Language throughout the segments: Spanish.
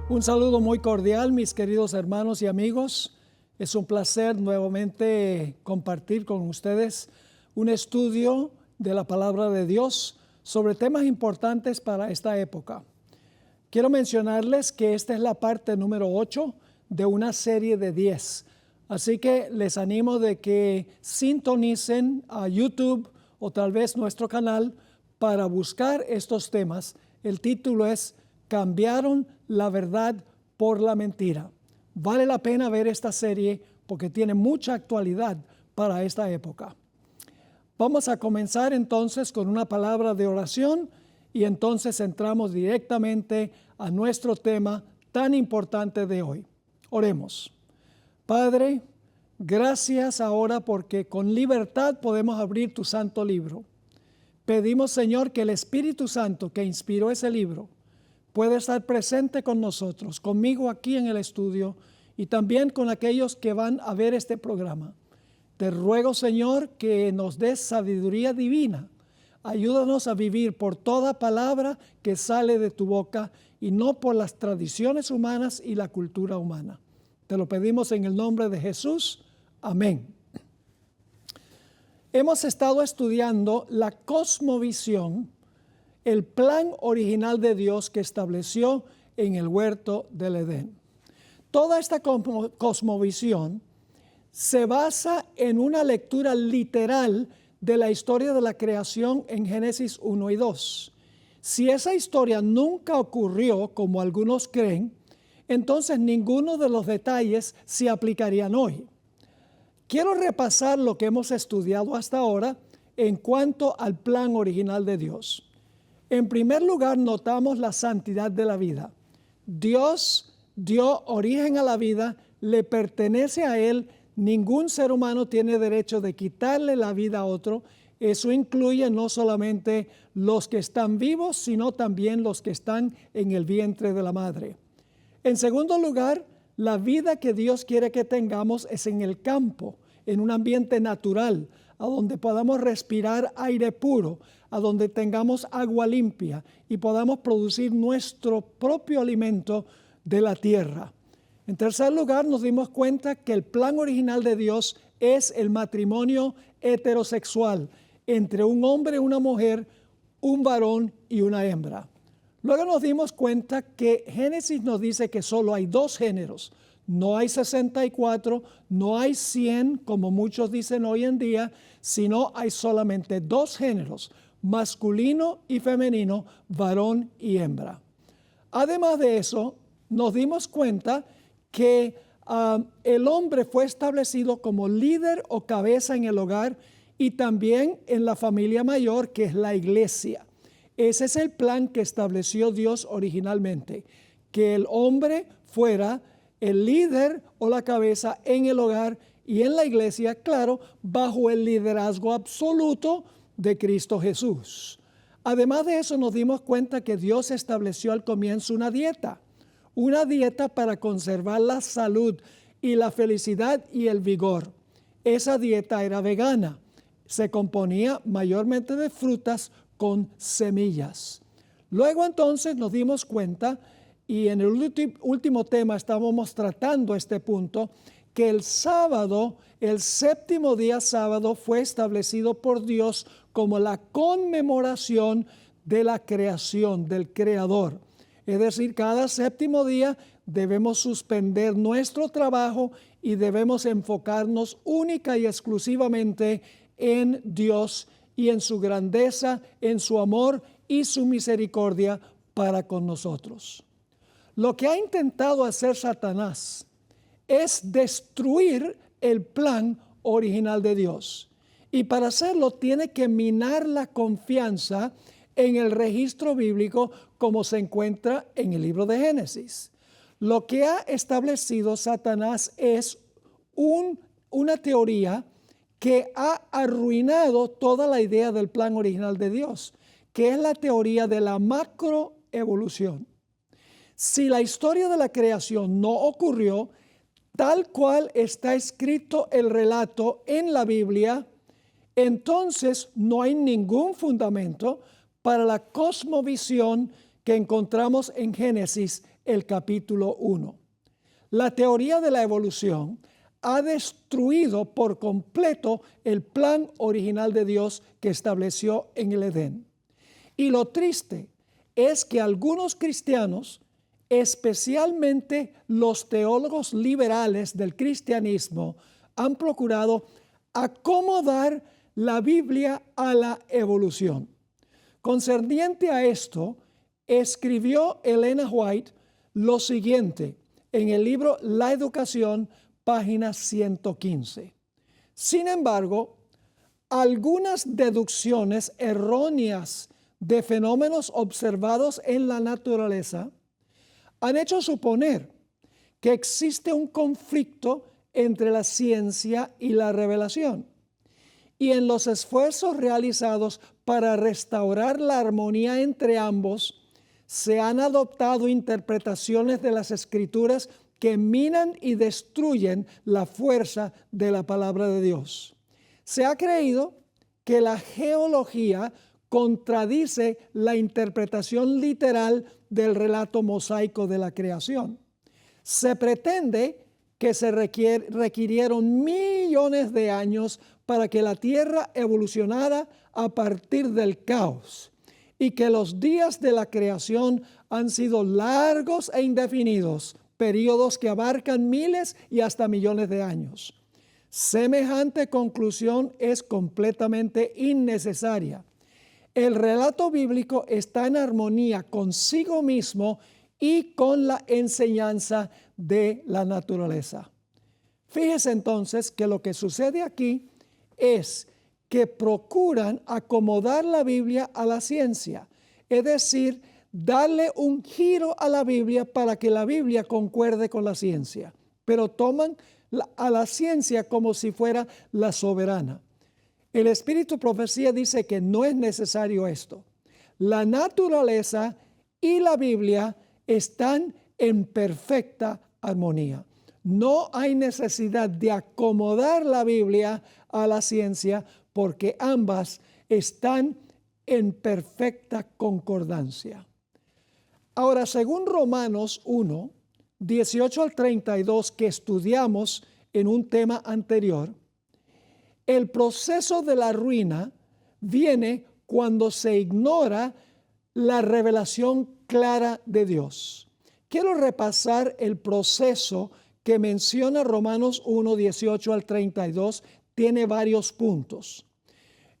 Un saludo muy cordial, mis queridos hermanos y amigos. Es un placer nuevamente compartir con ustedes un estudio de la palabra de Dios sobre temas importantes para esta época. Quiero mencionarles que esta es la parte número 8 de una serie de 10. Así que les animo de que sintonicen a YouTube o tal vez nuestro canal para buscar estos temas. El título es Cambiaron la verdad por la mentira. Vale la pena ver esta serie porque tiene mucha actualidad para esta época. Vamos a comenzar entonces con una palabra de oración y entonces entramos directamente a nuestro tema tan importante de hoy. Oremos. Padre, gracias ahora porque con libertad podemos abrir tu santo libro. Pedimos, Señor, que el Espíritu Santo que inspiró ese libro puede estar presente con nosotros, conmigo aquí en el estudio y también con aquellos que van a ver este programa. Te ruego, Señor, que nos des sabiduría divina. Ayúdanos a vivir por toda palabra que sale de tu boca y no por las tradiciones humanas y la cultura humana. Te lo pedimos en el nombre de Jesús. Amén. Hemos estado estudiando la cosmovisión, el plan original de Dios que estableció en el huerto del Edén. Toda esta cosmovisión se basa en una lectura literal de la historia de la creación en Génesis 1 y 2. Si esa historia nunca ocurrió, como algunos creen, entonces ninguno de los detalles se aplicarían hoy. Quiero repasar lo que hemos estudiado hasta ahora en cuanto al plan original de Dios. En primer lugar, notamos la santidad de la vida. Dios dio origen a la vida, le pertenece a Él. Ningún ser humano tiene derecho de quitarle la vida a otro. Eso incluye no solamente los que están vivos, sino también los que están en el vientre de la madre. En segundo lugar, la vida que Dios quiere que tengamos es en el campo, en un ambiente natural, a donde podamos respirar aire puro, a donde tengamos agua limpia y podamos producir nuestro propio alimento de la tierra. En tercer lugar, nos dimos cuenta que el plan original de Dios es el matrimonio heterosexual entre un hombre y una mujer, un varón y una hembra. Luego nos dimos cuenta que Génesis nos dice que solo hay dos géneros. No hay 64, no hay 100, como muchos dicen hoy en día, sino hay solamente dos géneros, masculino y femenino, varón y hembra. Además de eso, nos dimos cuenta que el hombre fue establecido como líder o cabeza en el hogar y también en la familia mayor, que es la iglesia. Ese es el plan que estableció Dios originalmente, que el hombre fuera el líder o la cabeza en el hogar y en la iglesia, claro, bajo el liderazgo absoluto de Cristo Jesús. Además de eso, nos dimos cuenta que Dios estableció al comienzo una dieta para conservar la salud y la felicidad y el vigor. Esa dieta era vegana, se componía mayormente de frutas con semillas. Luego entonces nos dimos cuenta, y en el último tema estábamos tratando este punto, que el sábado, el séptimo día sábado, fue establecido por Dios como la conmemoración de la creación, del Creador. Es decir, cada séptimo día debemos suspender nuestro trabajo y debemos enfocarnos única y exclusivamente en Dios y en su grandeza, en su amor y su misericordia para con nosotros. Lo que ha intentado hacer Satanás es destruir el plan original de Dios. Y para hacerlo tiene que minar la confianza en el registro bíblico como se encuentra en el libro de Génesis. Lo que ha establecido Satanás es una teoría que ha arruinado toda la idea del plan original de Dios, que es la teoría de la macroevolución. Si la historia de la creación no ocurrió tal cual está escrito el relato en la Biblia, entonces no hay ningún fundamento para la cosmovisión que encontramos en Génesis el capítulo 1. La teoría de la evolución ha destruido por completo el plan original de Dios que estableció en el Edén. Y lo triste es que algunos cristianos, especialmente los teólogos liberales del cristianismo, han procurado acomodar la Biblia a la evolución. Concerniente a esto, escribió Elena White lo siguiente en el libro La Educación, página 115. Sin embargo, algunas deducciones erróneas de fenómenos observados en la naturaleza han hecho suponer que existe un conflicto entre la ciencia y la revelación. Y en los esfuerzos realizados para restaurar la armonía entre ambos, se han adoptado interpretaciones de las Escrituras que minan y destruyen la fuerza de la palabra de Dios. Se ha creído que la geología contradice la interpretación literal del relato mosaico de la creación. Se pretende que se requirieron millones de años para que la tierra evolucionara a partir del caos y que los días de la creación han sido largos e indefinidos, periodos que abarcan miles y hasta millones de años. Semejante conclusión es completamente innecesaria. El relato bíblico está en armonía consigo mismo y con la enseñanza de la naturaleza. Fíjese entonces que lo que sucede aquí es que procuran acomodar la Biblia a la ciencia, es decir, darle un giro a la Biblia para que la Biblia concuerde con la ciencia, pero toman a la ciencia como si fuera la soberana. El Espíritu Profecía dice que no es necesario esto. La naturaleza y la Biblia están en perfecta armonía. No hay necesidad de acomodar la Biblia a la ciencia porque ambas están en perfecta concordancia. Ahora, según Romanos 1, 18 al 32, que estudiamos en un tema anterior, el proceso de la ruina viene cuando se ignora la revelación clara de Dios. Quiero repasar el proceso que menciona Romanos 1, 18 al 32. Tiene varios puntos.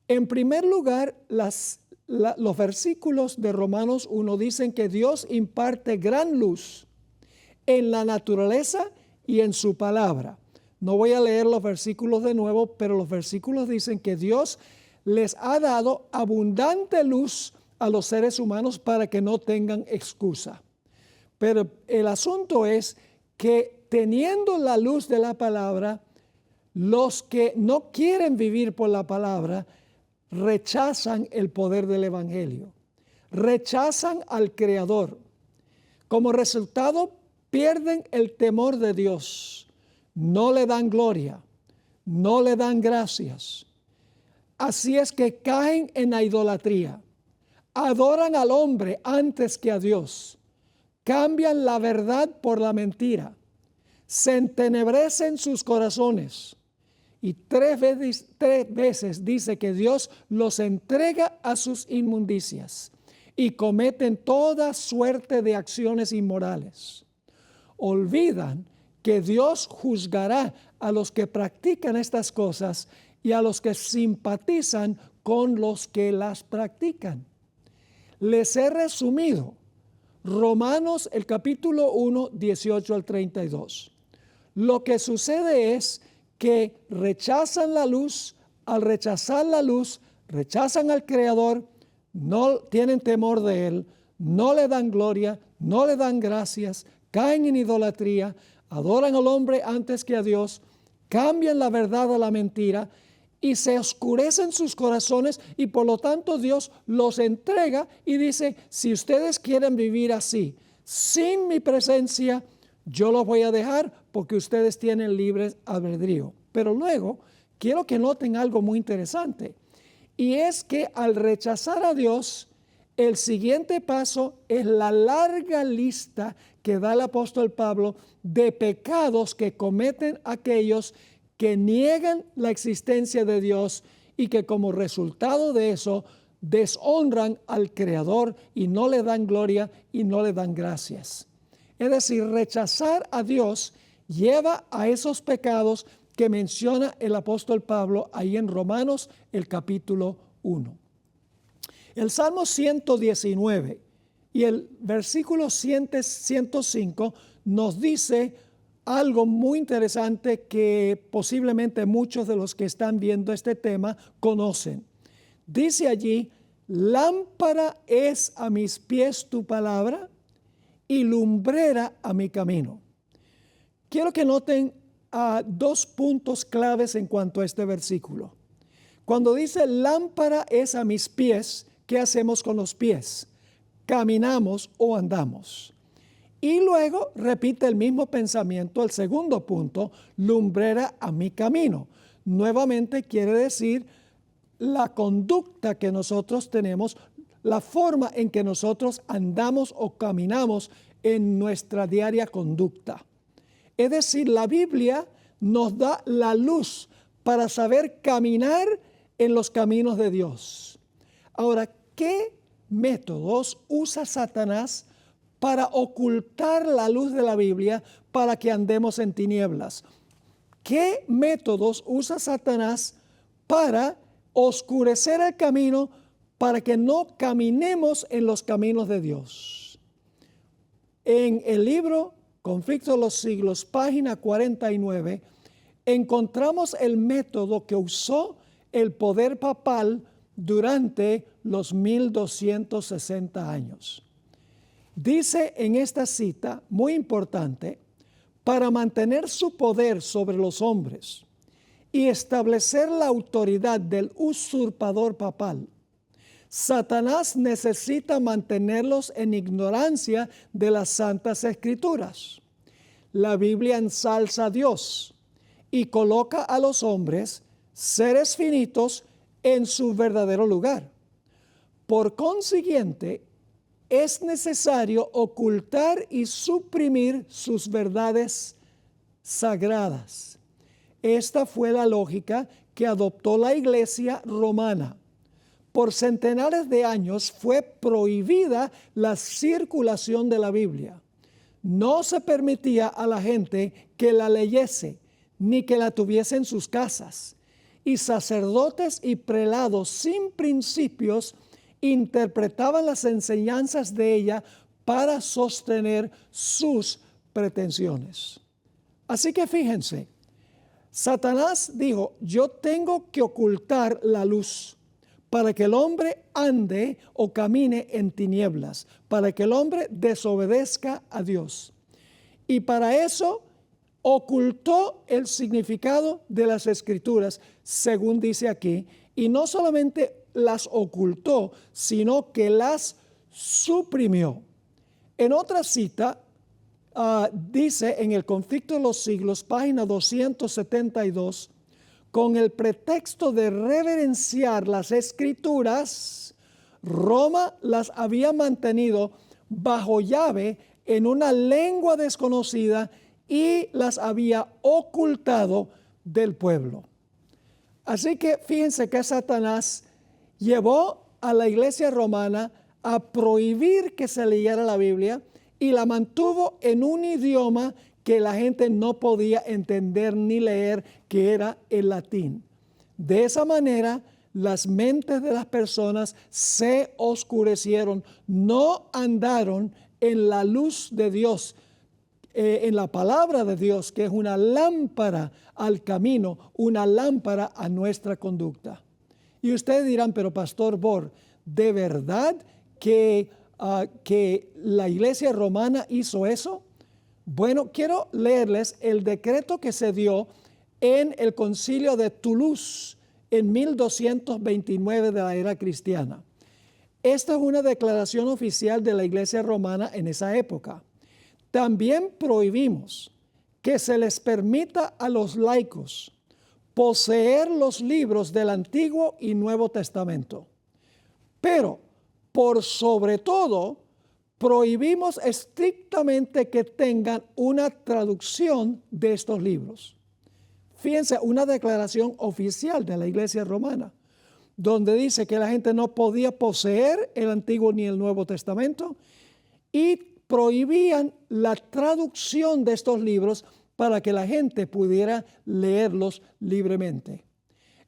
En primer lugar, los versículos de Romanos 1 dicen que Dios imparte gran luz en la naturaleza y en su palabra. No voy a leer los versículos de nuevo, pero los versículos dicen que Dios les ha dado abundante luz a los seres humanos para que no tengan excusa. Pero el asunto es que teniendo la luz de la palabra, los que no quieren vivir por la palabra rechazan el poder del Evangelio, rechazan al Creador. Como resultado, pierden el temor de Dios, no le dan gloria, no le dan gracias. Así es que caen en la idolatría, adoran al hombre antes que a Dios, cambian la verdad por la mentira, se entenebrecen sus corazones. Y tres veces dice que Dios los entrega a sus inmundicias y cometen toda suerte de acciones inmorales. Olvidan que Dios juzgará a los que practican estas cosas y a los que simpatizan con los que las practican. Les he resumido Romanos el capítulo 1, 18 al 32. Lo que sucede es que rechazan la luz, al rechazar la luz, rechazan al Creador, no tienen temor de Él, no le dan gloria, no le dan gracias, caen en idolatría, adoran al hombre antes que a Dios, cambian la verdad a la mentira y se oscurecen sus corazones y por lo tanto Dios los entrega y dice, si ustedes quieren vivir así, sin mi presencia, yo los voy a dejar porque ustedes tienen libre albedrío. Pero luego quiero que noten algo muy interesante. Y es que al rechazar a Dios, el siguiente paso es la larga lista que da el apóstol Pablo de pecados que cometen aquellos que niegan la existencia de Dios y que como resultado de eso deshonran al Creador y no le dan gloria y no le dan gracias. Es decir, rechazar a Dios lleva a esos pecados que menciona el apóstol Pablo ahí en Romanos, el capítulo 1. El Salmo 119 y el versículo 105 nos dice algo muy interesante que posiblemente muchos de los que están viendo este tema conocen. Dice allí, lámpara es a mis pies tu palabra y lumbrera a mi camino. Quiero que noten dos puntos claves en cuanto a este versículo. Cuando dice lámpara es a mis pies, ¿qué hacemos con los pies? Caminamos o andamos. Y luego repite el mismo pensamiento, el segundo punto, lumbrera a mi camino. Nuevamente quiere decir la conducta que nosotros tenemos, la forma en que nosotros andamos o caminamos en nuestra diaria conducta. Es decir, la Biblia nos da la luz para saber caminar en los caminos de Dios. Ahora, ¿qué métodos usa Satanás para ocultar la luz de la Biblia para que andemos en tinieblas? ¿Qué métodos usa Satanás para oscurecer el camino para que no caminemos en los caminos de Dios? En el libro Conflicto de los Siglos, página 49, encontramos el método que usó el poder papal durante los 1260 años. Dice en esta cita, muy importante, para mantener su poder sobre los hombres y establecer la autoridad del usurpador papal, Satanás necesita mantenerlos en ignorancia de las Santas Escrituras. La Biblia ensalza a Dios y coloca a los hombres, seres finitos, en su verdadero lugar. Por consiguiente, es necesario ocultar y suprimir sus verdades sagradas. Esta fue la lógica que adoptó la Iglesia romana. Por centenares de años fue prohibida la circulación de la Biblia. No se permitía a la gente que la leyese, ni que la tuviese en sus casas. Y sacerdotes y prelados sin principios interpretaban las enseñanzas de ella para sostener sus pretensiones. Así que fíjense, Satanás dijo, yo tengo que ocultar la luz para que el hombre ande o camine en tinieblas, para que el hombre desobedezca a Dios. Y para eso ocultó el significado de las Escrituras, según dice aquí, y no solamente las ocultó, sino que las suprimió. En otra cita, dice en el Conflicto de los Siglos, página 272, con el pretexto de reverenciar las Escrituras, Roma las había mantenido bajo llave en una lengua desconocida y las había ocultado del pueblo. Así que fíjense que Satanás llevó a la iglesia romana a prohibir que se leyera la Biblia y la mantuvo en un idioma que la gente no podía entender ni leer, que era el latín. De esa manera, las mentes de las personas se oscurecieron, no andaron en la luz de Dios, en la palabra de Dios, que es una lámpara al camino, una lámpara a nuestra conducta. Y ustedes dirán, pero Pastor Bor, ¿de verdad que la iglesia romana hizo eso? Bueno, quiero leerles el decreto que se dio en el concilio de Toulouse en 1229 de la era cristiana. Esta es una declaración oficial de la iglesia romana en esa época. También prohibimos que se les permita a los laicos poseer los libros del Antiguo y Nuevo Testamento. Pero por sobre todo, prohibimos estrictamente que tengan una traducción de estos libros. Fíjense, una declaración oficial de la Iglesia Romana, donde dice que la gente no podía poseer el Antiguo ni el Nuevo Testamento y prohibían la traducción de estos libros para que la gente pudiera leerlos libremente.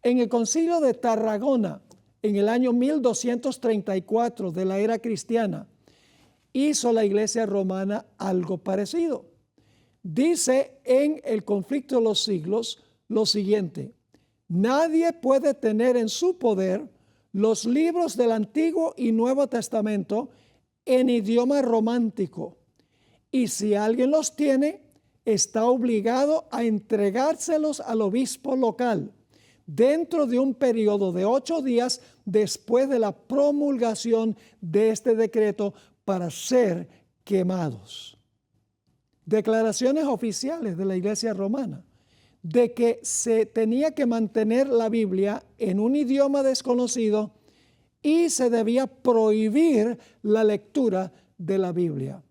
En el Concilio de Tarragona, en el año 1234 de la era cristiana, hizo la Iglesia Romana algo parecido. Dice en el Conflicto de los Siglos lo siguiente: nadie puede tener en su poder los libros del Antiguo y Nuevo Testamento en idioma romántico, y si alguien los tiene, está obligado a entregárselos al obispo local dentro de un periodo de 8 días después de la promulgación de este decreto para ser quemados. Declaraciones oficiales de la Iglesia Romana de que se tenía que mantener la Biblia en un idioma desconocido y se debía prohibir la lectura de la Biblia.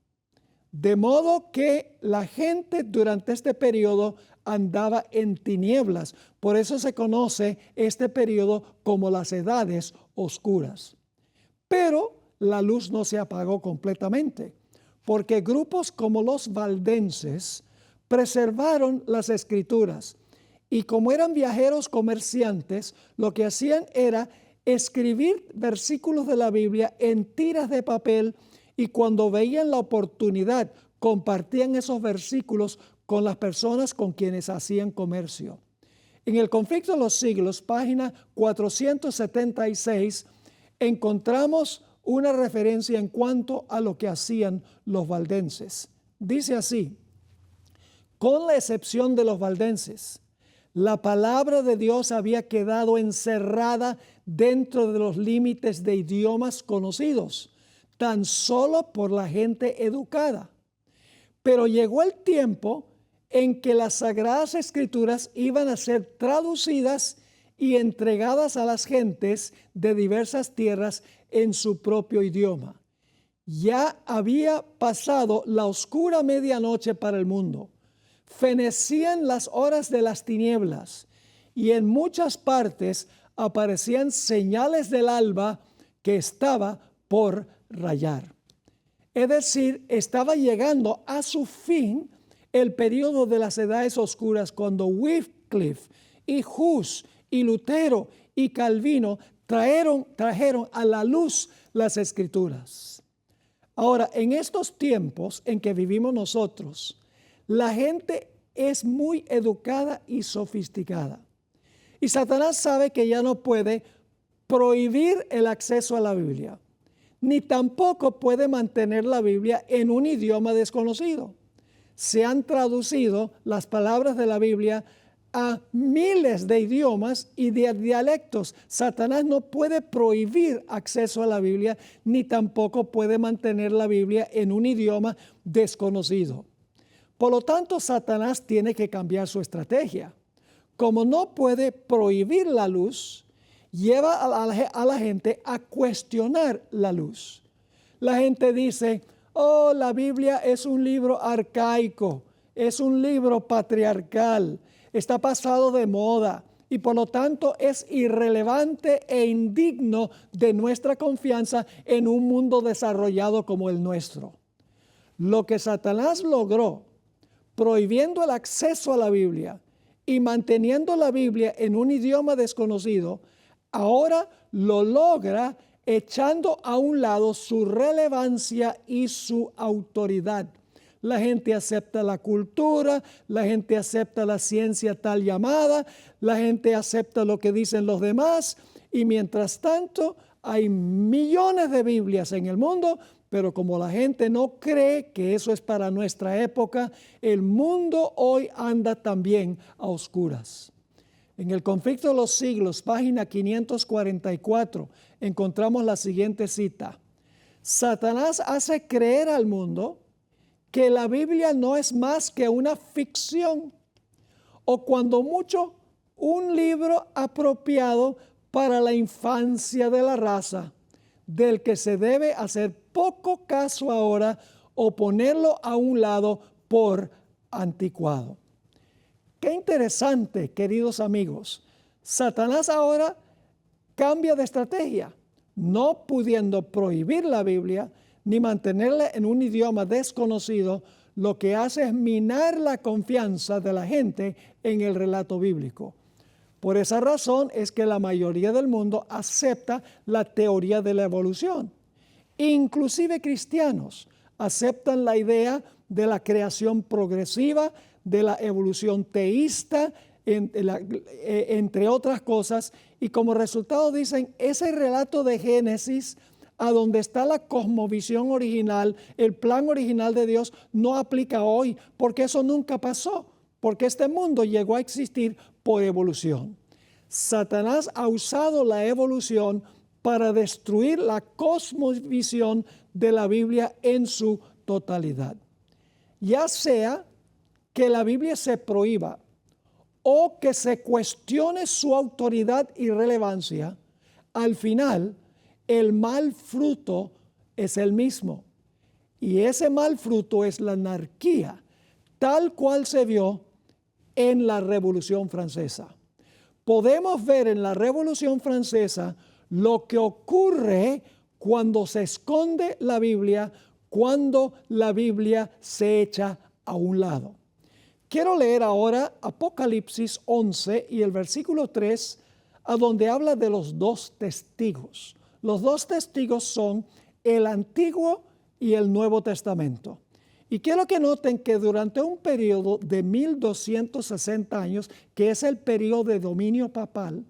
De modo que la gente durante este periodo andaba en tinieblas. Por eso se conoce este periodo como las edades oscuras. Pero la luz no se apagó completamente, porque grupos como los valdenses preservaron las escrituras, y como eran viajeros comerciantes, lo que hacían era escribir versículos de la Biblia en tiras de papel, y cuando veían la oportunidad compartían esos versículos con las personas con quienes hacían comercio. En el Conflicto de los Siglos, página 476, encontramos una referencia en cuanto a lo que hacían los valdenses. Dice así: con la excepción de los valdenses, la palabra de Dios había quedado encerrada dentro de los límites de idiomas conocidos, tan solo por la gente educada. Pero llegó el tiempo en que las Sagradas Escrituras iban a ser traducidas y entregadas a las gentes de diversas tierras en su propio idioma. Ya había pasado la oscura medianoche para el mundo. Fenecían las horas de las tinieblas, y en muchas partes aparecían señales del alba que estaba por rayar. Es decir, estaba llegando a su fin el periodo de las edades oscuras, cuando Wycliffe y Hus y Lutero y Calvino trajeron a la luz las Escrituras. Ahora, en estos tiempos en que vivimos nosotros, la gente es muy educada y sofisticada. Y Satanás sabe que ya no puede prohibir el acceso a la Biblia, ni tampoco puede mantener la Biblia en un idioma desconocido. Se han traducido las palabras de la Biblia a miles de idiomas y de dialectos. Satanás no puede prohibir acceso a la Biblia, ni tampoco puede mantener la Biblia en un idioma desconocido. Por lo tanto, Satanás tiene que cambiar su estrategia. Como no puede prohibir la luz, lleva a la gente a cuestionar la luz. La gente dice: oh, la Biblia es un libro arcaico, es un libro patriarcal, está pasado de moda y por lo tanto es irrelevante e indigno de nuestra confianza en un mundo desarrollado como el nuestro. Lo que Satanás logró prohibiendo el acceso a la Biblia y manteniendo la Biblia en un idioma desconocido, ahora lo logra echando a un lado su relevancia y su autoridad. La gente acepta la cultura, la gente acepta la ciencia tal llamada, la gente acepta lo que dicen los demás, y mientras tanto hay millones de Biblias en el mundo, pero como la gente no cree que eso es para nuestra época, el mundo hoy anda también a oscuras. En el Conflicto de los Siglos, página 544, encontramos la siguiente cita: Satanás hace creer al mundo que la Biblia no es más que una ficción, o cuando mucho, un libro apropiado para la infancia de la raza, del que se debe hacer poco caso ahora o ponerlo a un lado por anticuado. Qué interesante, queridos amigos. Satanás ahora cambia de estrategia, no pudiendo prohibir la Biblia ni mantenerla en un idioma desconocido. Lo que hace es minar la confianza de la gente en el relato bíblico. Por esa razón es que la mayoría del mundo acepta la teoría de la evolución. Inclusive cristianos aceptan la idea de la creación progresiva, de la evolución teísta, entre otras cosas, y como resultado dicen, ese relato de Génesis, a donde está la cosmovisión original, el plan original de Dios, no aplica hoy, porque eso nunca pasó, porque este mundo llegó a existir por evolución. Satanás ha usado la evolución para destruir la cosmovisión de la Biblia en su totalidad. Ya sea que la Biblia se prohíba o que se cuestione su autoridad y relevancia, al final el mal fruto es el mismo. Y ese mal fruto es la anarquía, tal cual se vio en la Revolución Francesa. Podemos ver en la Revolución Francesa lo que ocurre cuando se esconde la Biblia, cuando la Biblia se echa a un lado. Quiero leer ahora Apocalipsis 11 y el versículo 3, a donde habla de los dos testigos. Los dos testigos son el Antiguo y el Nuevo Testamento. Y quiero que noten que durante un periodo de 1260 años, que es el periodo de dominio papal,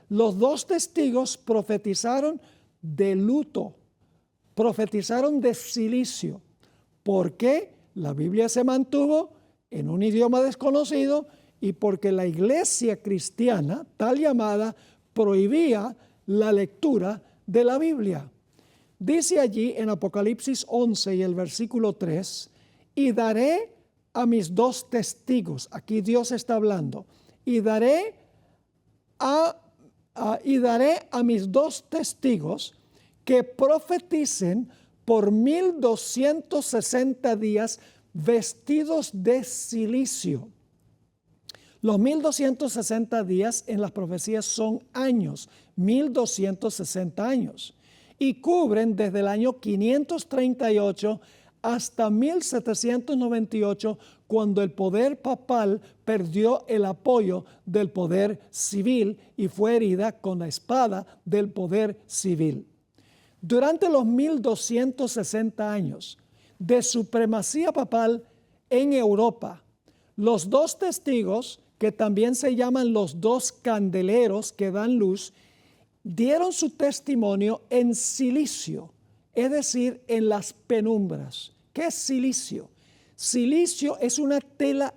los dos testigos profetizaron de luto, profetizaron de silicio, porque la Biblia se mantuvo en un idioma desconocido y porque la iglesia cristiana, tal llamada, prohibía la lectura de la Biblia. Dice allí en Apocalipsis 11 y el versículo 3, y daré a mis dos testigos, aquí Dios está hablando, y daré a mis dos testigos que profeticen por 1260 días vestidos de silicio. Los 1260 días en las profecías son años, 1260 años, y cubren desde el año 538 hasta 1798, cuando el poder papal perdió el apoyo del poder civil y fue herida con la espada del poder civil. Durante los 1260 años de supremacía papal en Europa, los dos testigos, que también se llaman los dos candeleros que dan luz, dieron su testimonio en silicio, es decir, en las penumbras. ¿Qué es silicio? Silicio es una tela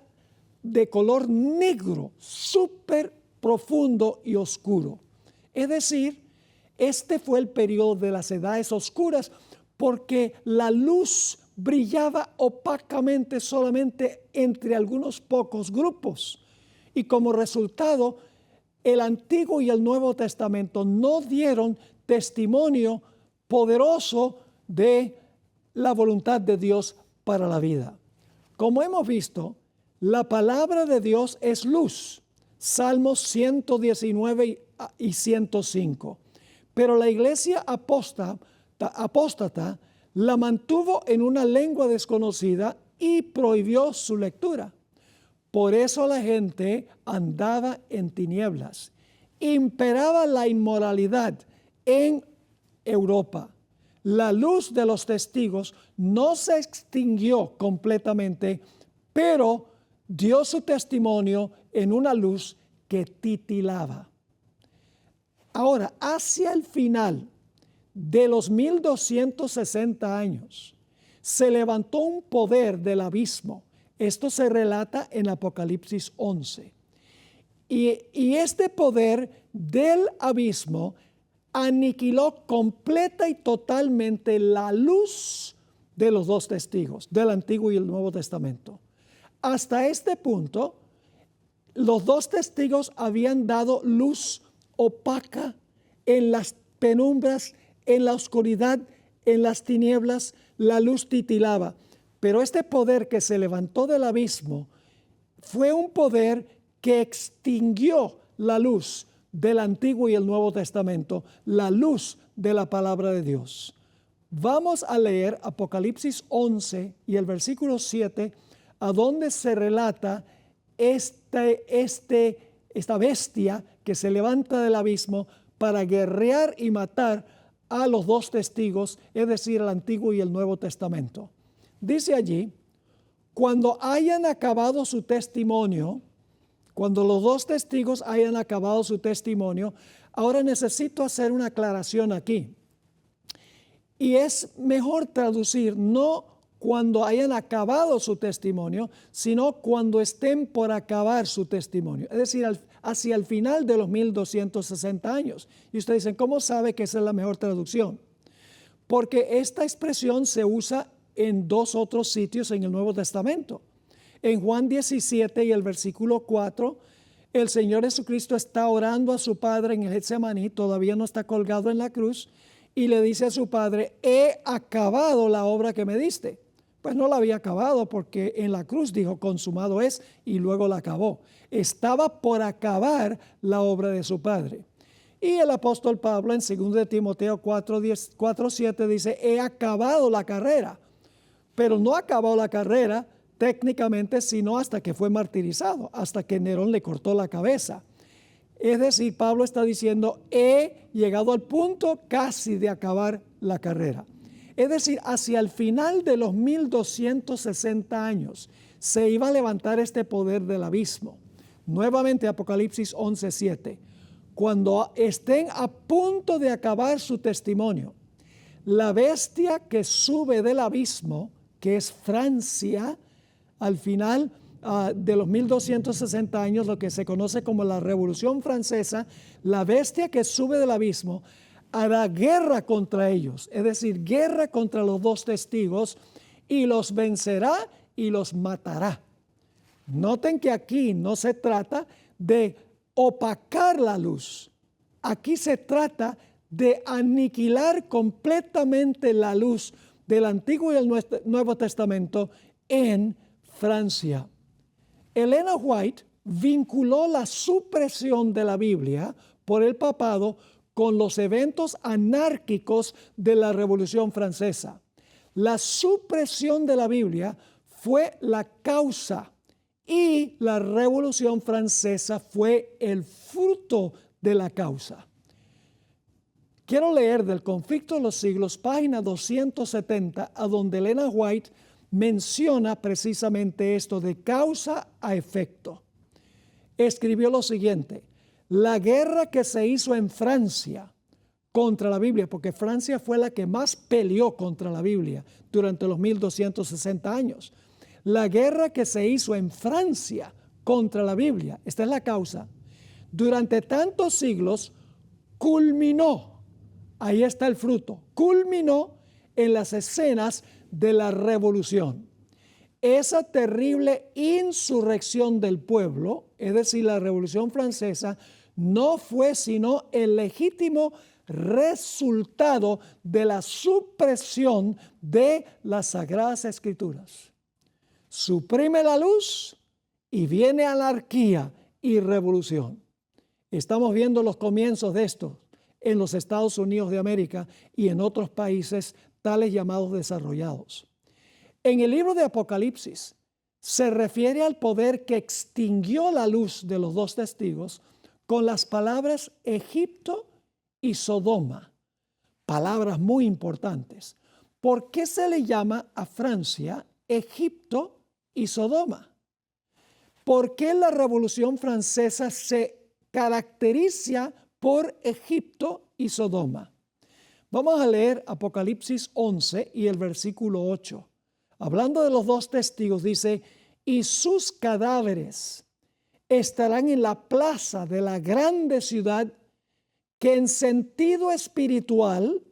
de color negro, súper profundo y oscuro. Es decir, este fue el periodo de las edades oscuras, porque la luz brillaba opacamente solamente entre algunos pocos grupos. Y como resultado, el Antiguo y el Nuevo Testamento no dieron testimonio poderoso de la voluntad de Dios para la vida. Como hemos visto, la palabra de Dios es luz. Salmos 119 y 105. Pero la iglesia apóstata la mantuvo en una lengua desconocida y prohibió su lectura. Por eso la gente andaba en tinieblas. Imperaba la inmoralidad en Europa. La luz de los testigos no se extinguió completamente, pero dio su testimonio en una luz que titilaba. Ahora, hacia el final de los 1260 años, se levantó un poder del abismo. Esto se relata en Apocalipsis 11. Y este poder del abismo aniquiló completa y totalmente la luz de los dos testigos, del Antiguo y el Nuevo Testamento. Hasta este punto, los dos testigos habían dado luz opaca en las penumbras, en la oscuridad, en las tinieblas, la luz titilaba. Pero este poder que se levantó del abismo fue un poder que extinguió la luz del Antiguo y el Nuevo Testamento, la luz de la palabra de Dios. Vamos a leer Apocalipsis 11 y el versículo 7, a donde se relata esta bestia que se levanta del abismo para guerrear y matar a los dos testigos, es decir, el Antiguo y el Nuevo Testamento. Dice allí, cuando hayan acabado su testimonio, cuando los dos testigos hayan acabado su testimonio, ahora necesito hacer una aclaración aquí. Y es mejor traducir no cuando hayan acabado su testimonio, sino cuando estén por acabar su testimonio. Es decir, hacia el final de los 1260 años. Y ustedes dicen, ¿cómo sabe que esa es la mejor traducción? Porque esta expresión se usa en dos otros sitios en el Nuevo Testamento. En Juan 17 y el versículo 4, el Señor Jesucristo está orando a su Padre en el Getsemaní, todavía no está colgado en la cruz, y le dice a su Padre, he acabado la obra que me diste. Pues no la había acabado porque en la cruz dijo, consumado es, y luego la acabó. Estaba por acabar la obra de su Padre. Y el apóstol Pablo en 2 Timoteo 4:7 dice, he acabado la carrera. Pero no acabó la carrera técnicamente, sino hasta que fue martirizado, hasta que Nerón le cortó la cabeza. Es decir, Pablo está diciendo, he llegado al punto casi de acabar la carrera. Es decir, hacia el final de los 1260 años se iba a levantar este poder del abismo. Nuevamente Apocalipsis 11:7. Cuando estén a punto de acabar su testimonio, la bestia que sube del abismo, que es Francia, al final de los 1260 años, lo que se conoce como la Revolución Francesa, la bestia que sube del abismo hará guerra contra ellos, es decir, guerra contra los dos testigos, y los vencerá y los matará. Noten que aquí no se trata de opacar la luz, aquí se trata de aniquilar completamente la luz del Antiguo y el Nuevo Testamento en Francia. Elena White vinculó la supresión de la Biblia por el papado con los eventos anárquicos de la Revolución Francesa. La supresión de la Biblia fue la causa y la Revolución Francesa fue el fruto de la causa. Quiero leer del Conflicto de los Siglos, página 270, a donde Elena White menciona precisamente esto de causa a efecto. Escribió lo siguiente: la guerra que se hizo en Francia contra la Biblia, porque Francia fue la que más peleó contra la Biblia durante los 1260 años. La guerra que se hizo en Francia contra la Biblia, esta es la causa, durante tantos siglos culminó, ahí está el fruto, culminó en las escenas de la revolución. Esa terrible insurrección del pueblo, es decir, la Revolución Francesa, no fue sino el legítimo resultado de la supresión de las Sagradas Escrituras. Suprime la luz y viene anarquía y revolución. Estamos viendo los comienzos de esto en los Estados Unidos de América y en otros países tales llamados desarrollados. En el libro de Apocalipsis se refiere al poder que extinguió la luz de los dos testigos con las palabras Egipto y Sodoma, palabras muy importantes. ¿Por qué se le llama a Francia Egipto y Sodoma? ¿Por qué la Revolución Francesa se caracteriza por Egipto y Sodoma? Vamos a leer Apocalipsis 11 y el versículo 8. Hablando de los dos testigos, dice, y sus cadáveres estarán en la plaza de la grande ciudad, que en sentido espiritual,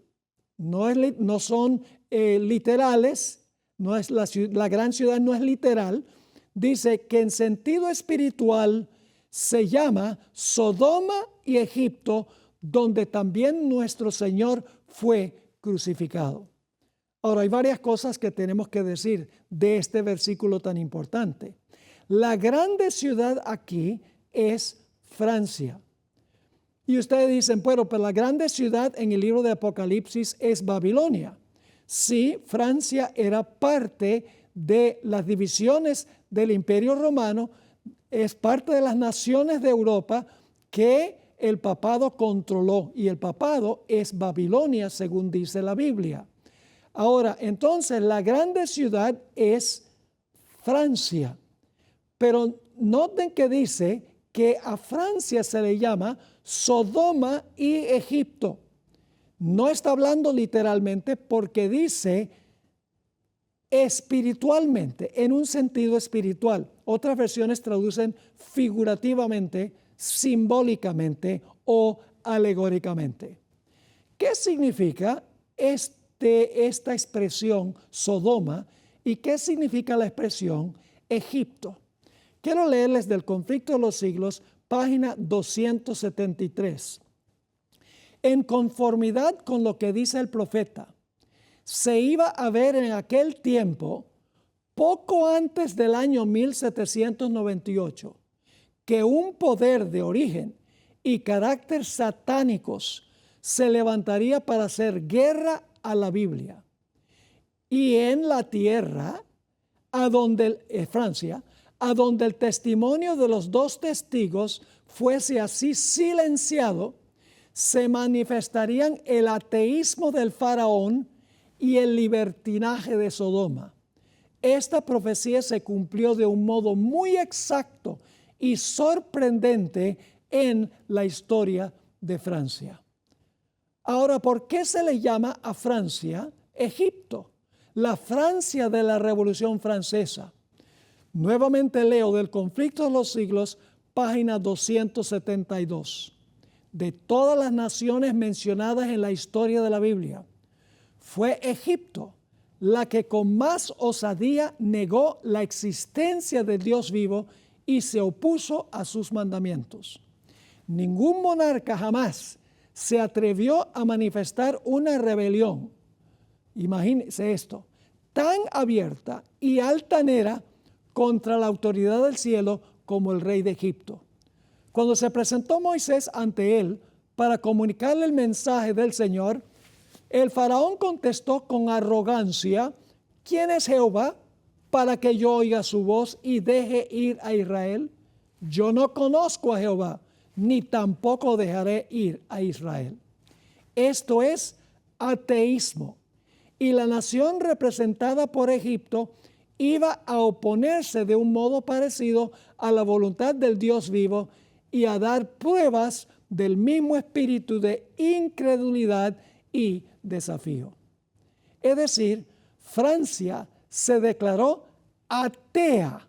no son literales, no es la gran ciudad no es literal, dice que en sentido espiritual se llama Sodoma y Egipto, donde también nuestro Señor fue crucificado. Ahora, hay varias cosas que tenemos que decir de este versículo tan importante. La grande ciudad aquí es Francia. Y ustedes dicen, bueno, pero la grande ciudad en el libro de Apocalipsis es Babilonia. Sí, Francia era parte de las divisiones del Imperio Romano, es parte de las naciones de Europa que el papado controló, y el papado es Babilonia, según dice la Biblia. Ahora, entonces, la grande ciudad es Francia, pero noten que dice que a Francia se le llama Sodoma y Egipto. No está hablando literalmente porque dice espiritualmente, en un sentido espiritual. Otras versiones traducen figurativamente, simbólicamente o alegóricamente. ¿Qué significa esta expresión Sodoma y qué significa la expresión Egipto? Quiero leerles del Conflicto de los Siglos, página 273. En conformidad con lo que dice el profeta, se iba a ver en aquel tiempo, poco antes del año 1798, que un poder de origen y carácter satánicos se levantaría para hacer guerra a la Biblia. Y en la tierra, Francia, a donde el testimonio de los dos testigos fuese así silenciado, se manifestarían el ateísmo del faraón y el libertinaje de Sodoma. Esta profecía se cumplió de un modo muy exacto y sorprendente en la historia de Francia. Ahora, ¿por qué se le llama a Francia Egipto? La Francia de la Revolución Francesa. Nuevamente leo del Conflicto de los Siglos, página 272. De todas las naciones mencionadas en la historia de la Biblia, fue Egipto la que con más osadía negó la existencia del Dios vivo y se opuso a sus mandamientos. Ningún monarca jamás se atrevió a manifestar una rebelión, imagínense esto, tan abierta y altanera contra la autoridad del cielo como el rey de Egipto. Cuando se presentó Moisés ante él para comunicarle el mensaje del Señor, el faraón contestó con arrogancia: ¿quién es Jehová para que yo oiga su voz y deje ir a Israel? Yo no conozco a Jehová, ni tampoco dejaré ir a Israel. Esto es ateísmo. Y la nación representada por Egipto iba a oponerse de un modo parecido a la voluntad del Dios vivo y a dar pruebas del mismo espíritu de incredulidad y desafío. Es decir, Francia se declaró atea,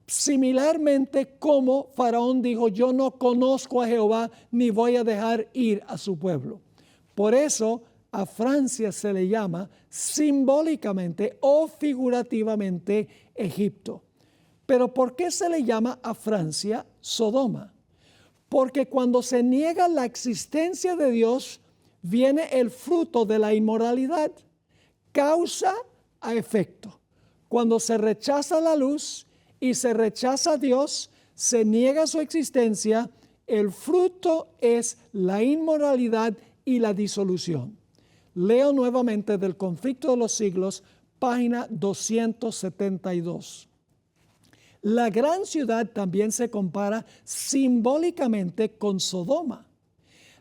similarmente como Faraón dijo: yo no conozco a Jehová ni voy a dejar ir a su pueblo. Por eso a Francia se le llama simbólicamente o figurativamente Egipto. Pero ¿por qué se le llama a Francia Sodoma? Porque cuando se niega la existencia de Dios, viene el fruto de la inmoralidad, causa a efecto. Cuando se rechaza la luz y se rechaza a Dios, se niega su existencia, el fruto es la inmoralidad y la disolución. Leo nuevamente del Conflicto de los Siglos, página 272. La gran ciudad también se compara simbólicamente con Sodoma.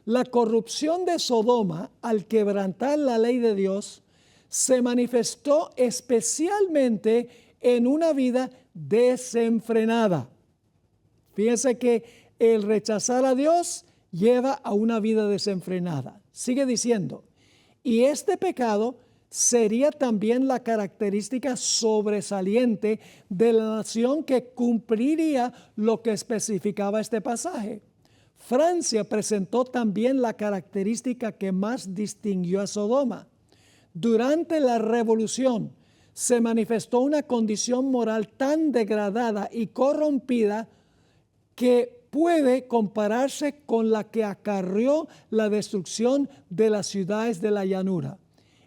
La corrupción de Sodoma, al quebrantar la ley de Dios, se manifestó especialmente en una vida desenfrenada. Fíjense que el rechazar a Dios lleva a una vida desenfrenada. Sigue diciendo: y este pecado sería también la característica sobresaliente de la nación que cumpliría lo que especificaba este pasaje. Francia presentó también la característica que más distinguió a Sodoma. Durante la Revolución se manifestó una condición moral tan degradada y corrompida que puede compararse con la que acarreó la destrucción de las ciudades de la llanura.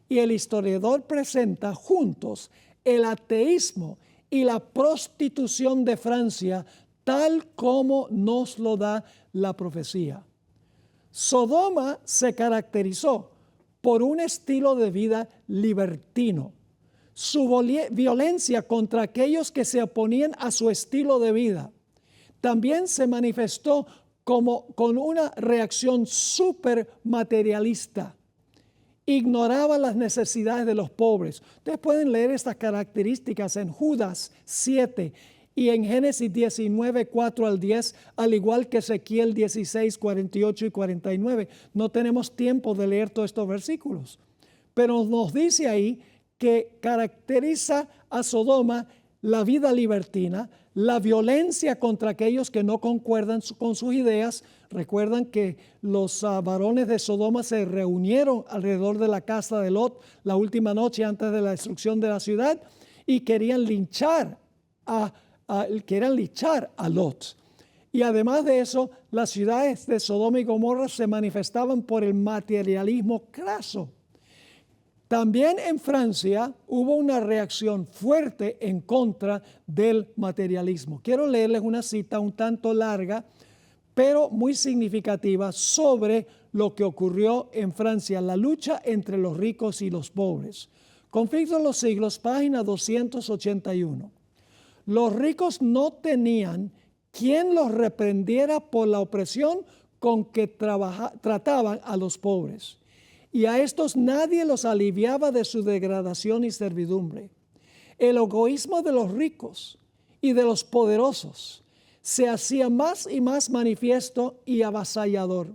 Y el historiador presenta juntos el ateísmo y la prostitución de Francia tal como nos lo da la profecía. Sodoma se caracterizó por un estilo de vida libertino. Su violencia contra aquellos que se oponían a su estilo de vida también se manifestó con una reacción súper materialista. Ignoraba las necesidades de los pobres. Ustedes pueden leer estas características en Judas 7 y en Génesis 19, 4 al 10, al igual que Ezequiel 16, 48 y 49. No tenemos tiempo de leer todos estos versículos, pero nos dice ahí que caracteriza a Sodoma la vida libertina, la violencia contra aquellos que no concuerdan con sus ideas. Recuerdan que los varones de Sodoma se reunieron alrededor de la casa de Lot la última noche antes de la destrucción de la ciudad y querían linchar a Lot. Y además de eso, las ciudades de Sodoma y Gomorra se manifestaban por el materialismo craso. También en Francia hubo una reacción fuerte en contra del materialismo. Quiero leerles una cita un tanto larga, pero muy significativa sobre lo que ocurrió en Francia, la lucha entre los ricos y los pobres. Conflicto de los siglos, página 281. Los ricos no tenían quien los reprendiera por la opresión con que trataban a los pobres. Y a estos nadie los aliviaba de su degradación y servidumbre. El egoísmo de los ricos y de los poderosos se hacía más y más manifiesto y avasallador.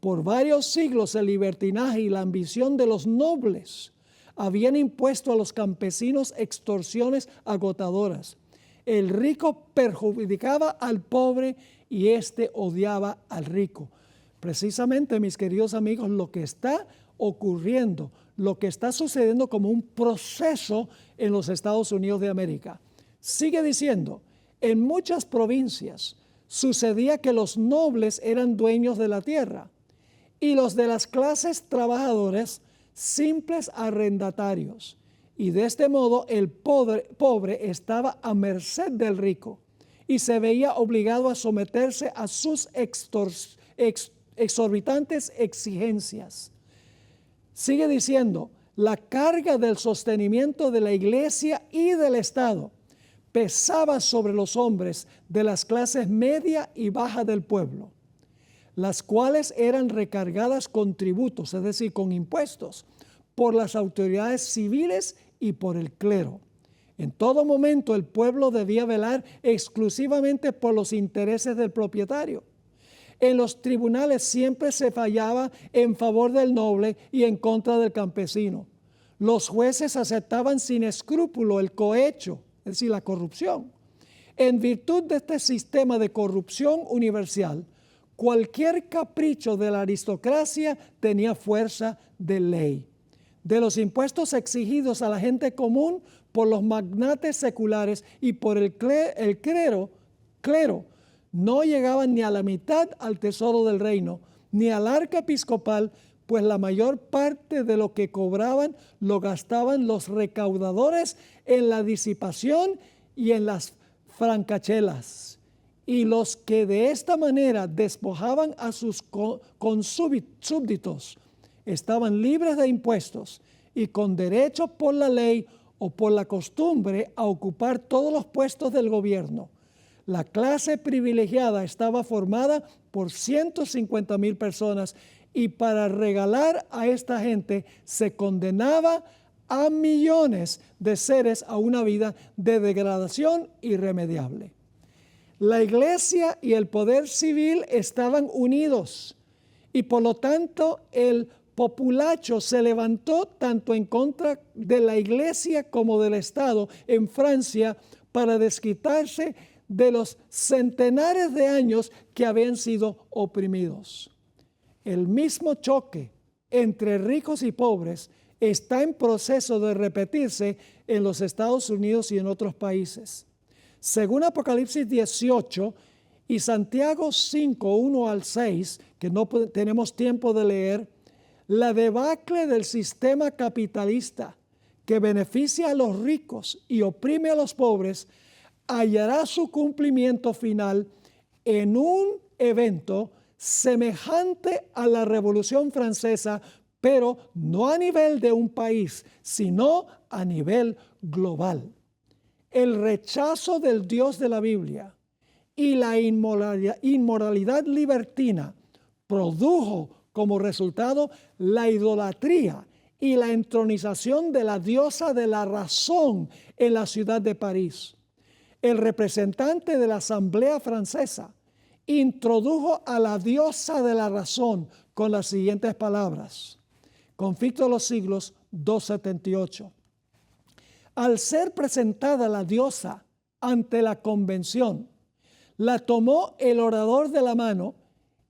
Por varios siglos el libertinaje y la ambición de los nobles habían impuesto a los campesinos extorsiones agotadoras. El rico perjudicaba al pobre y éste odiaba al rico. Precisamente, mis queridos amigos, lo que está ocurriendo, lo que está sucediendo como un proceso en los Estados Unidos de América. Sigue diciendo, en muchas provincias sucedía que los nobles eran dueños de la tierra y los de las clases trabajadoras simples arrendatarios. Y de este modo el pobre estaba a merced del rico y se veía obligado a someterse a sus exorbitantes exigencias. Sigue diciendo, la carga del sostenimiento de la iglesia y del Estado pesaba sobre los hombres de las clases media y baja del pueblo, las cuales eran recargadas con tributos, es decir, con impuestos, por las autoridades civiles y por el clero. En todo momento el pueblo debía velar exclusivamente por los intereses del propietario. En los tribunales siempre se fallaba en favor del noble y en contra del campesino. Los jueces aceptaban sin escrúpulo el cohecho, es decir, la corrupción. En virtud de este sistema de corrupción universal, cualquier capricho de la aristocracia tenía fuerza de ley. De los impuestos exigidos a la gente común por los magnates seculares y por el clero, no llegaban ni a la mitad al tesoro del reino, ni al arca episcopal, pues la mayor parte de lo que cobraban lo gastaban los recaudadores en la disipación y en las francachelas. Y los que de esta manera despojaban a sus súbditos estaban libres de impuestos y con derecho por la ley o por la costumbre a ocupar todos los puestos del gobierno. La clase privilegiada estaba formada por 150,000 personas y para regalar a esta gente se condenaba a millones de seres a una vida de degradación irremediable. La iglesia y el poder civil estaban unidos y por lo tanto el populacho se levantó tanto en contra de la iglesia como del Estado en Francia para desquitarse de los centenares de años que habían sido oprimidos. El mismo choque entre ricos y pobres está en proceso de repetirse en los Estados Unidos y en otros países. Según Apocalipsis 18 Y Santiago 5, 1 al 6, que no tenemos tiempo de leer, la debacle del sistema capitalista que beneficia a los ricos y oprime a los pobres, hallará su cumplimiento final en un evento semejante a la Revolución Francesa, pero no a nivel de un país, sino a nivel global. El rechazo del Dios de la Biblia y la inmoralidad libertina produjo como resultado la idolatría y la entronización de la diosa de la razón en la ciudad de París. El representante de la Asamblea Francesa introdujo a la diosa de la razón con las siguientes palabras. Conflicto de los siglos 278. Al ser presentada la diosa ante la convención, la tomó el orador de la mano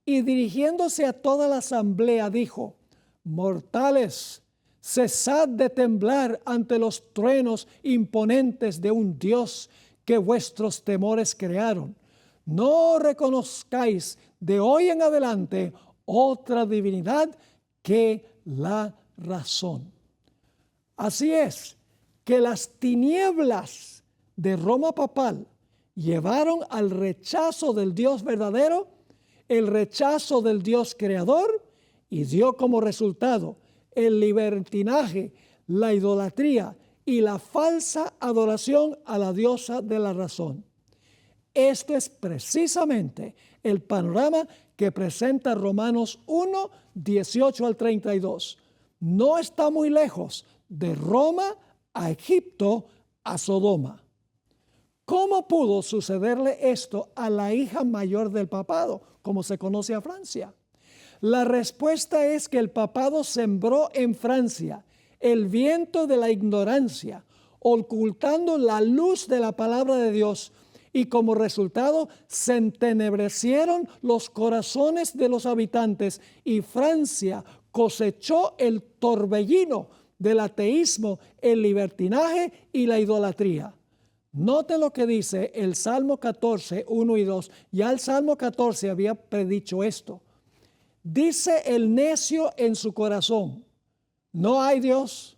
y dirigiéndose a toda la asamblea dijo: mortales, cesad de temblar ante los truenos imponentes de un Dios que vuestros temores crearon. No reconozcáis de hoy en adelante otra divinidad que la razón. Así es que las tinieblas de Roma papal llevaron al rechazo del Dios verdadero, el rechazo del Dios creador, y dio como resultado el libertinaje, la idolatría y la falsa adoración a la diosa de la razón. Esto es precisamente el panorama que presenta Romanos 1, 18 al 32. No está muy lejos de Roma a Egipto a Sodoma. ¿Cómo pudo sucederle esto a la hija mayor del papado, como se conoce a Francia? La respuesta es que el papado sembró en Francia el viento de la ignorancia, ocultando la luz de la palabra de Dios, y como resultado se entenebrecieron los corazones de los habitantes y Francia cosechó el torbellino del ateísmo, el libertinaje y la idolatría. Note lo que dice el Salmo 14, 1 y 2. Ya el Salmo 14 había predicho esto. Dice el necio en su corazón: no hay Dios.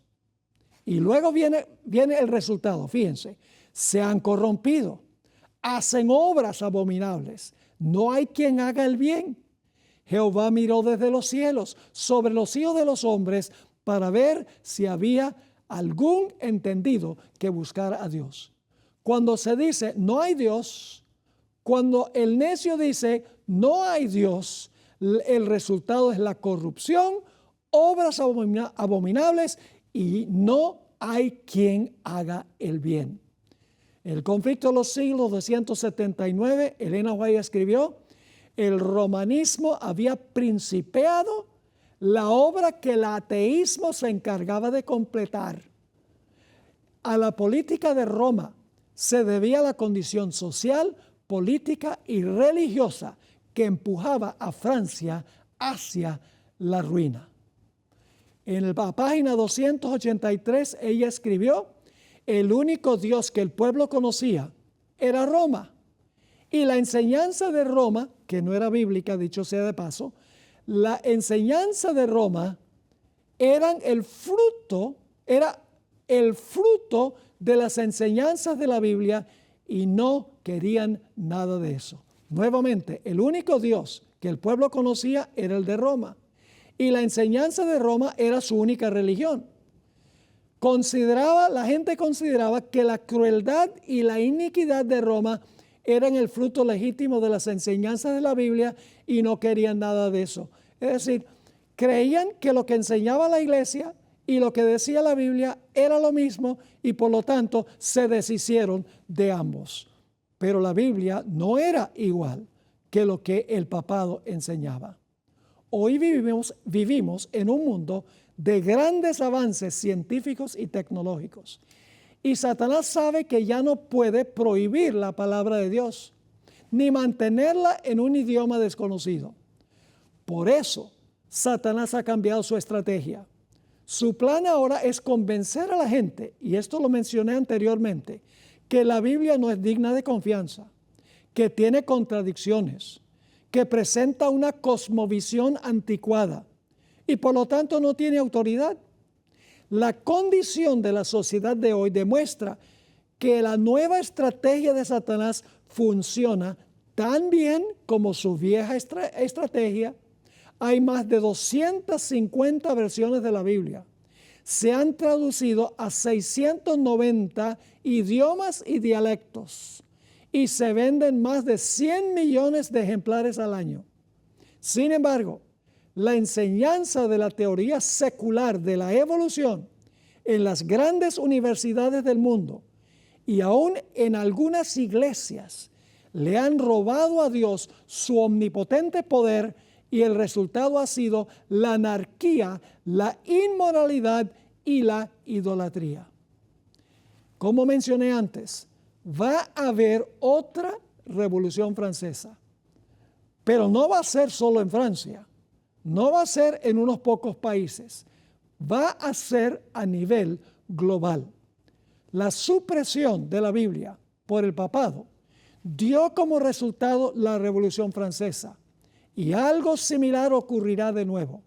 Y luego viene el resultado, fíjense: se han corrompido, hacen obras abominables, no hay quien haga el bien. Jehová miró desde los cielos sobre los hijos de los hombres para ver si había algún entendido que buscara a Dios. Cuando se dice no hay Dios, cuando el necio dice no hay Dios, el resultado es la corrupción, obras abominables y no hay quien haga el bien. El conflicto de los siglos 279, Elena White escribió: el romanismo había principiado la obra que el ateísmo se encargaba de completar. A la política de Roma se debía la condición social, política y religiosa que empujaba a Francia hacia la ruina. En la página 283 ella escribió: el único Dios que el pueblo conocía era Roma. Y la enseñanza de Roma, que no era bíblica, dicho sea de paso, la enseñanza de Roma era el fruto de las enseñanzas de la Biblia, y no querían nada de eso. Nuevamente, el único Dios que el pueblo conocía era el de Roma, y la enseñanza de Roma era su única religión. La gente consideraba que la crueldad y la iniquidad de Roma eran el fruto legítimo de las enseñanzas de la Biblia y no querían nada de eso. Es decir, creían que lo que enseñaba la iglesia y lo que decía la Biblia era lo mismo, y por lo tanto se deshicieron de ambos. Pero la Biblia no era igual que lo que el papado enseñaba. Hoy vivimos en un mundo de grandes avances científicos y tecnológicos. Y Satanás sabe que ya no puede prohibir la palabra de Dios, ni mantenerla en un idioma desconocido. Por eso, Satanás ha cambiado su estrategia. Su plan ahora es convencer a la gente, y esto lo mencioné anteriormente, que la Biblia no es digna de confianza, que tiene contradicciones, que presenta una cosmovisión anticuada y por lo tanto no tiene autoridad. La condición de la sociedad de hoy demuestra que la nueva estrategia de Satanás funciona tan bien como su vieja estrategia. Hay más de 250 versiones de la Biblia. Se han traducido a 690 idiomas y dialectos y se venden más de 100 millones de ejemplares al año. Sin embargo, la enseñanza de la teoría secular de la evolución en las grandes universidades del mundo y aún en algunas iglesias le han robado a Dios su omnipotente poder y el resultado ha sido la anarquía, la inmoralidad y la idolatría. Como mencioné antes, va a haber otra revolución francesa, pero no va a ser solo en Francia, no va a ser en unos pocos países, va a ser a nivel global. La supresión de la Biblia por el papado dio como resultado la Revolución Francesa y algo similar ocurrirá de nuevo.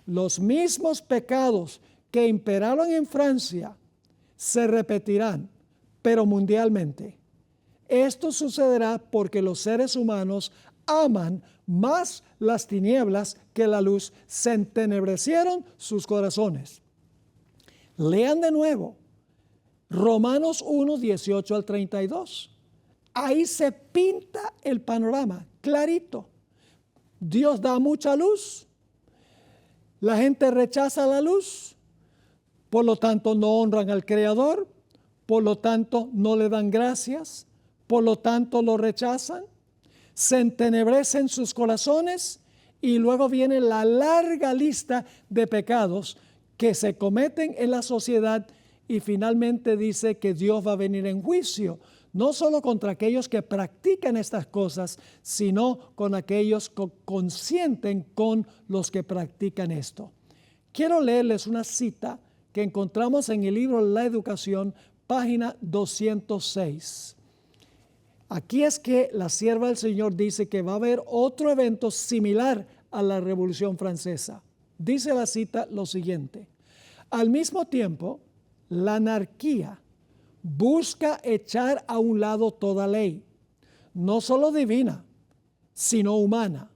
Los mismos pecados que imperaron en Francia se repetirán, pero mundialmente. Esto sucederá porque los seres humanos aman más las tinieblas que la luz, se entenebrecieron sus corazones. Lean de nuevo Romanos 1, 18 al 32. Ahí se pinta el panorama clarito. Dios da mucha luz, la gente rechaza la luz, por lo tanto no honran al Creador, por lo tanto no le dan gracias, por lo tanto lo rechazan, se entenebrecen sus corazones y luego viene la larga lista de pecados que se cometen en la sociedad y finalmente dice que Dios va a venir en juicio, no solo contra aquellos que practican estas cosas, sino con aquellos que consienten con los que practican esto. Quiero leerles una cita que encontramos en el libro La Educación, página 206. Aquí es que la sierva del Señor dice que va a haber otro evento similar a la Revolución Francesa. Dice la cita lo siguiente: al mismo tiempo, la anarquía busca echar a un lado toda ley, no solo divina, sino humana.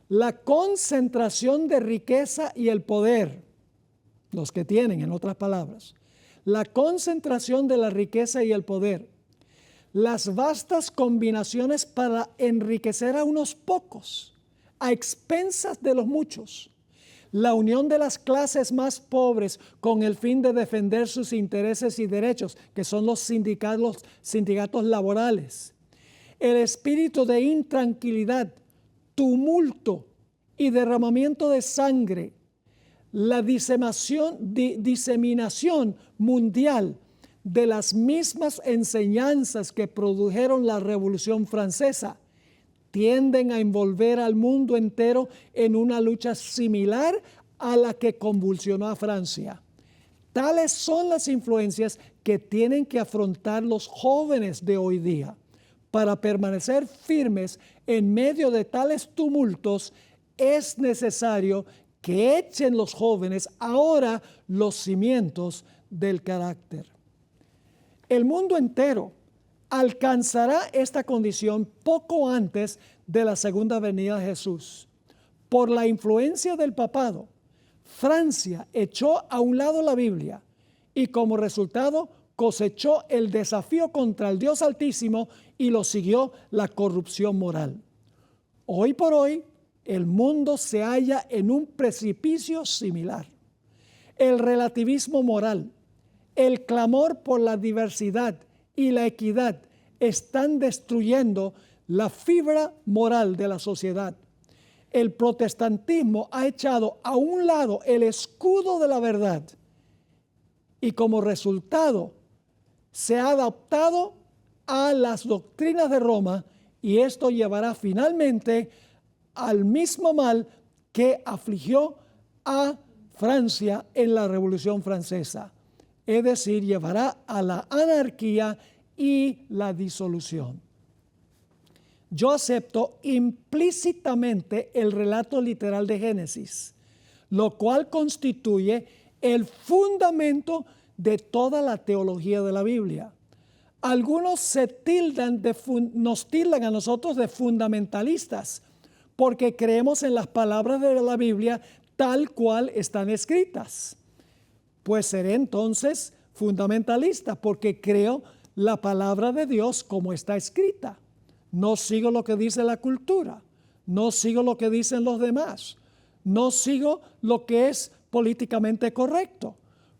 La concentración de riqueza y el poder, los que tienen, en otras palabras, la concentración de la riqueza y el poder, las vastas combinaciones para enriquecer a unos pocos, a expensas de los muchos, la unión de las clases más pobres con el fin de defender sus intereses y derechos, que son los sindicatos laborales, el espíritu de intranquilidad, tumulto y derramamiento de sangre, la diseminación mundial de las mismas enseñanzas que produjeron la Revolución Francesa, tienden a envolver al mundo entero en una lucha similar a la que convulsionó a Francia. Tales son las influencias que tienen que afrontar los jóvenes de hoy día. Para permanecer firmes en medio de tales tumultos, es necesario que echen los jóvenes ahora los cimientos del carácter. El mundo entero alcanzará esta condición poco antes de la segunda venida de Jesús. Por la influencia del papado, Francia echó a un lado la Biblia y como resultado cosechó el desafío contra el Dios Altísimo y lo siguió la corrupción moral. Hoy por hoy, el mundo se halla en un precipicio similar. El relativismo moral, el clamor por la diversidad y la equidad están destruyendo la fibra moral de la sociedad. El protestantismo ha echado a un lado el escudo de la verdad y como resultado se ha adaptado a las doctrinas de Roma y esto llevará finalmente al mismo mal que afligió a Francia en la Revolución Francesa. Es decir, llevará a la anarquía y la disolución. yo acepto implícitamente el relato literal de Génesis, lo cual constituye el fundamento de toda la teología de la Biblia. Algunos nos tildan a nosotros de fundamentalistas porque creemos en las palabras de la Biblia tal cual están escritas. Pues seré entonces fundamentalista porque creo la palabra de Dios como está escrita. No sigo lo que dice la cultura, no sigo lo que dicen los demás, no sigo lo que es políticamente correcto.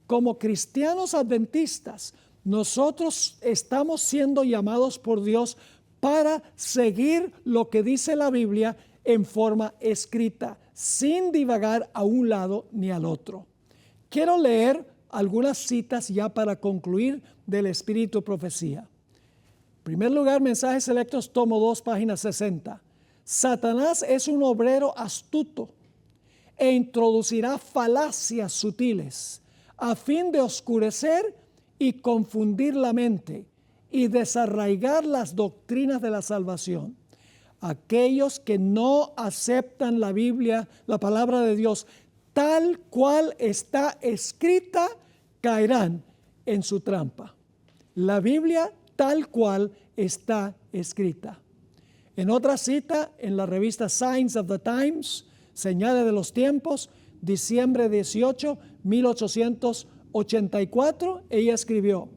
Como cristianos adventistas, nosotros estamos siendo llamados por Dios para seguir lo que dice la Biblia en forma escrita, sin divagar a un lado ni al otro. Quiero leer algunas citas ya para concluir del Espíritu de Profecía. En primer lugar, Mensajes Selectos, tomo 2, página 60. Satanás es un obrero astuto e introducirá falacias sutiles a fin de oscurecer y confundir la mente y desarraigar las doctrinas de la salvación. Aquellos que no aceptan la Biblia, la palabra de Dios, tal cual está escrita, caerán en su trampa. La Biblia tal cual está escrita. En otra cita, en la revista Signs of the Times, Señales de los Tiempos, diciembre 18, 1884, ella escribió: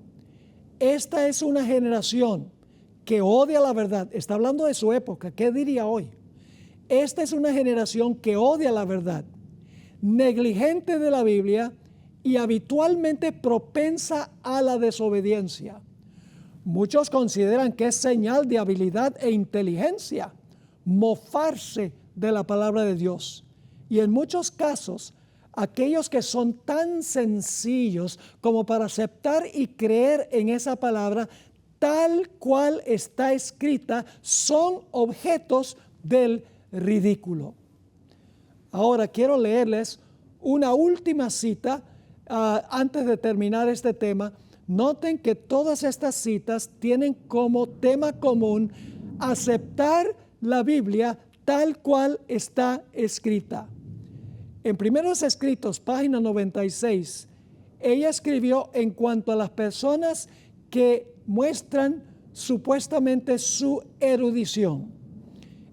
esta es una generación que odia la verdad. Está hablando de su época. ¿Qué diría hoy? Esta es una generación que odia la verdad, negligente de la Biblia y habitualmente propensa a la desobediencia. Muchos consideran que es señal de habilidad e inteligencia mofarse de la palabra de Dios. Y en muchos casos, aquellos que son tan sencillos como para aceptar y creer en esa palabra tal cual está escrita, son objetos del ridículo. Ahora quiero leerles una última cita antes de terminar este tema. Noten que todas estas citas tienen como tema común aceptar la Biblia tal cual está escrita. En Primeros Escritos, página 96, ella escribió en cuanto a las personas que muestran supuestamente su erudición.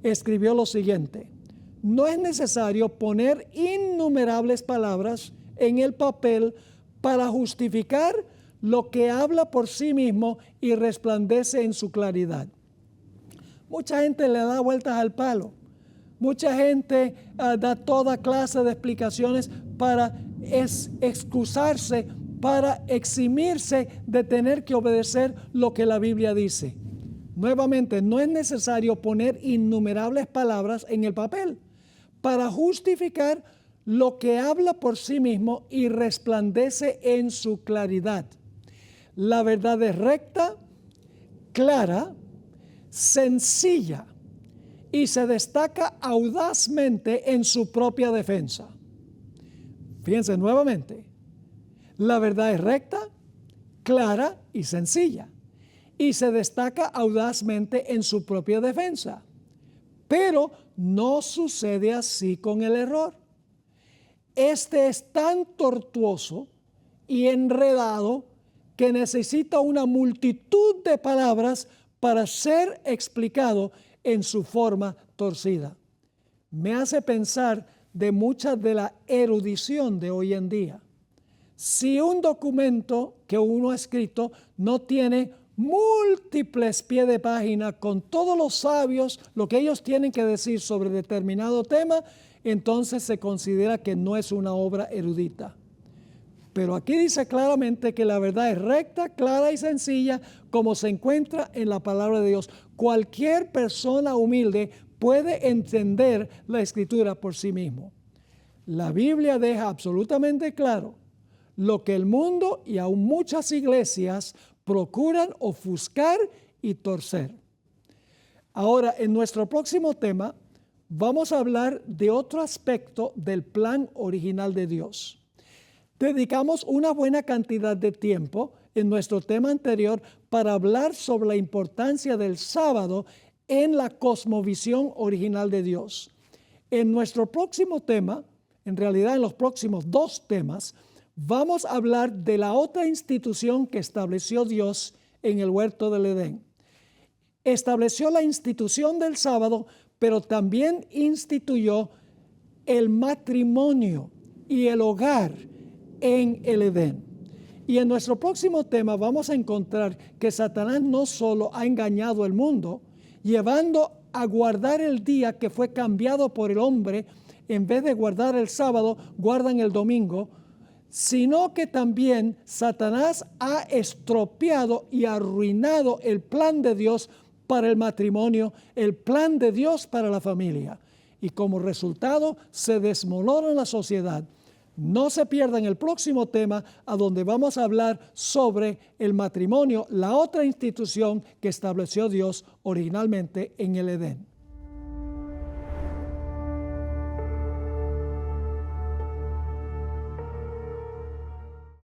Escribió lo siguiente: no es necesario poner innumerables palabras en el papel para justificar lo que habla por sí mismo y resplandece en su claridad. Mucha gente le da vueltas al palo. Mucha gente da toda clase de explicaciones para excusarse, para eximirse de tener que obedecer lo que la Biblia dice. Nuevamente, no es necesario poner innumerables palabras en el papel para justificar lo que habla por sí mismo y resplandece en su claridad. La verdad es recta, clara, sencilla y se destaca audazmente en su propia defensa. Fíjense nuevamente, la verdad es recta, clara y sencilla y se destaca audazmente en su propia defensa. Pero no sucede así con el error. Este es tan tortuoso y enredado que necesita una multitud de palabras para ser explicado en su forma torcida. Me hace pensar de mucha de la erudición de hoy en día. Si un documento que uno ha escrito no tiene múltiples pies de página con todos los sabios, lo que ellos tienen que decir sobre determinado tema, entonces se considera que no es una obra erudita. Pero aquí dice claramente que la verdad es recta, clara y sencilla, como se encuentra en la palabra de Dios. Cualquier persona humilde puede entender la Escritura por sí mismo. La Biblia deja absolutamente claro lo que el mundo y aún muchas iglesias procuran ofuscar y torcer. Ahora, en nuestro próximo tema, vamos a hablar de otro aspecto del plan original de Dios. Dedicamos una buena cantidad de tiempo en nuestro tema anterior para hablar sobre la importancia del sábado en la cosmovisión original de Dios. En nuestro próximo tema, en realidad en los próximos 2 temas, vamos a hablar de la otra institución que estableció Dios en el huerto del Edén. Estableció la institución del sábado, pero también instituyó el matrimonio y el hogar en el Edén. Y en nuestro próximo tema vamos a encontrar que Satanás no solo ha engañado al mundo, llevando a guardar el día que fue cambiado por el hombre, en vez de guardar el sábado, guardan el domingo, sino que también Satanás ha estropeado y arruinado el plan de Dios para el matrimonio, el plan de Dios para la familia. Y como resultado se desmorona la sociedad. No se pierdan el próximo tema, a donde vamos a hablar sobre el matrimonio, la otra institución que estableció Dios originalmente en el Edén.